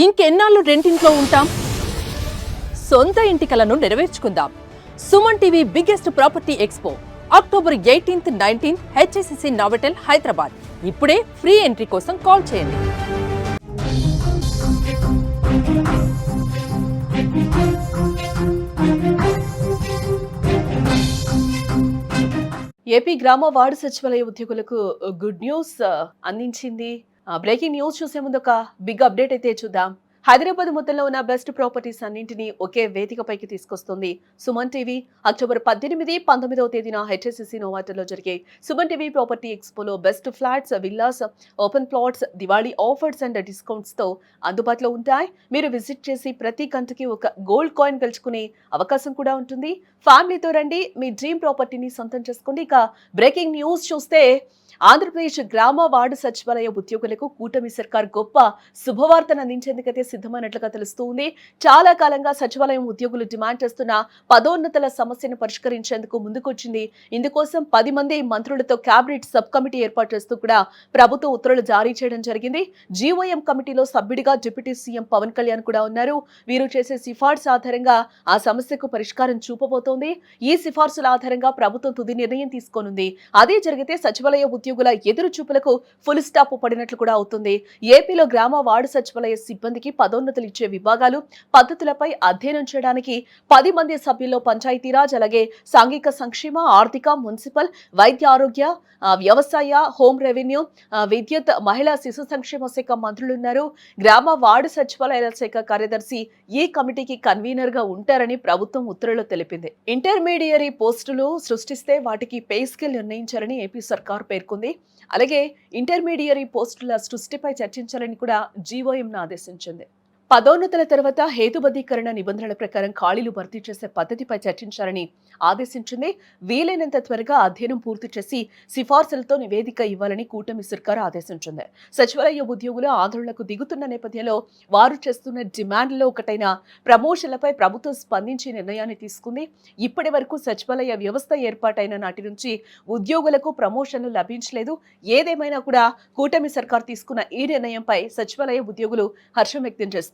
ఇంకెన్నాళ్ళు రెంటింట్లో ఉంటాం? సొంత ఇంటి కలను నెరవేర్చుకుందాం. Suman TV biggest property expo October 18th, 19th HSCC Novotel Hyderabad. ఇప్పుడే ఫ్రీ ఎంట్రీ కోసం కాల్ చేయండి. ఏపీ గ్రామ వార్డు సచివాలయ ఉద్యోగులకు గుడ్ న్యూస్ అందించింది. బ్రేకింగ్ న్యూస్ చూసే ముందు ఒక బిగ్ అప్డేట్ అయితే చూద్దాం. హైదరాబాద్ మొత్తంలో ఉన్న బెస్ట్ ప్రాపర్టీస్ అన్నింటినీ ఒకే వేదికపైకి తీసుకొస్తుంది సుమన్ టీవీ. అక్టోబర్ 18, 19వ తేదీన హెచ్ఎస్సిసి నోవాటెల్లో జరిగే సుమన్ టీవీ ప్రాపర్టీ ఎక్స్పోలో best flats, villas, open plots, Diwali offers and discounts తో అందుబాటులో ఉంటాయి. మీరు విజిట్ చేసి ప్రతి గంటకి ఒక గోల్డ్ కాయిన్ గెలుచుకునే అవకాశం కూడా ఉంటుంది. ఫ్యామిలీతో రండి, మీ డ్రీమ్ ప్రాపర్టీని సొంతం చేసుకోండి. ఇక బ్రేకింగ్ న్యూస్ చూస్తే ఆంధ్రప్రదేశ్ గ్రామ వార్డు సచివాలయ ఉద్యోగులకు కూటమి సర్కార్ గొప్ప శుభవార్తను అందించేందుకైతే సిద్ధమైనట్లుగా తెలుస్తుంది. చాలా కాలంగా సచివాలయం ఉద్యోగులు డిమాండ్ చేస్తున్న పదోన్నతుల సమస్యను పరిష్కరించేందుకు ముందుకొచ్చింది. ఇందుకోసం 10 మంది మంత్రులతో కేబినెట్ సబ్ కమిటీ ఏర్పాటు చేస్తూ కూడా ప్రభుత్వం ఉత్తర్వులు జారీ చేయడం జరిగింది. జీఓఎం కమిటీలో సభ్యుడిగా డిప్యూటీ సీఎం పవన్ కళ్యాణ్ కూడా ఉన్నారు. వీరు చేసే సిఫార్సు ఆధారంగా ఆ సమస్యకు పరిష్కారం చూపబోతోంది. ఈ సిఫార్సుల ఆధారంగా ప్రభుత్వం తుది నిర్ణయం తీసుకోనుంది. అదే జరిగితే సచివాలయ ఉద్యోగుల ఎదురు చూపులకు ఫుల్ స్టాప్ పడినట్లు కూడా అవుతుంది. ఏపీలో గ్రామ వార్డు సచివాలయ సిబ్బందికి పదోన్నతులు ఇచ్చే విభాగాలు, పద్ధతులపై అధ్యయనం చేయడానికి 10 మంది సభ్యుల్లో పంచాయతీరాజ్, అలాగే సాంఘిక సంక్షేమ, ఆర్థిక, మున్సిపల్, వైద్య ఆరోగ్య, వ్యవసాయ, హోం రెవెన్యూ, విద్యుత్, మహిళా శిశు సంక్షేమ శాఖ మంత్రులున్నారు. గ్రామ వార్డు సచివాలయాల శాఖ కార్యదర్శి ఈ కమిటీకి కన్వీనర్ గా ఉంటారని ప్రభుత్వం ఉత్తర్వులో తెలిపింది. ఇంటర్మీడియరీ పోస్టులు సృష్టిస్తే వాటికి పే స్కేల్ నిర్ణయించాలని ఏపీ సర్కార్ పేర్కొంది. అలాగే ఇంటర్మీడియరీ పోస్టుల సృష్టిపై చర్చించాలని కూడా జీఓఎంను ఆదేశించింది. పదోన్నతుల తర్వాత హేతుబద్ధీకరణ నిబంధనల ప్రకారం ఖాళీలు భర్తీ చేసే పద్ధతిపై చర్చించాలని ఆదేశించింది. వీలైనంత త్వరగా అధ్యయనం పూర్తి చేసి సిఫార్సులతో నివేదిక ఇవ్వాలని కూటమి సర్కార్ ఆదేశించింది. సచివాలయ ఉద్యోగులు ఆందోళనకు దిగుతున్న నేపథ్యంలో వారు చేస్తున్న డిమాండ్లలో ఒకటైన ప్రమోషన్లపై ప్రభుత్వం స్పందించి నిర్ణయాన్ని తీసుకుంది. ఇప్పటి వరకు సచివాలయ వ్యవస్థ ఏర్పాటైన నాటి నుంచి ఉద్యోగులకు ప్రమోషన్లు లభించలేదు. ఏదేమైనా కూడా కూటమి సర్కార్ తీసుకున్న ఈ నిర్ణయంపై సచివాలయ ఉద్యోగులు హర్షం వ్యక్తం చేస్తున్నారు.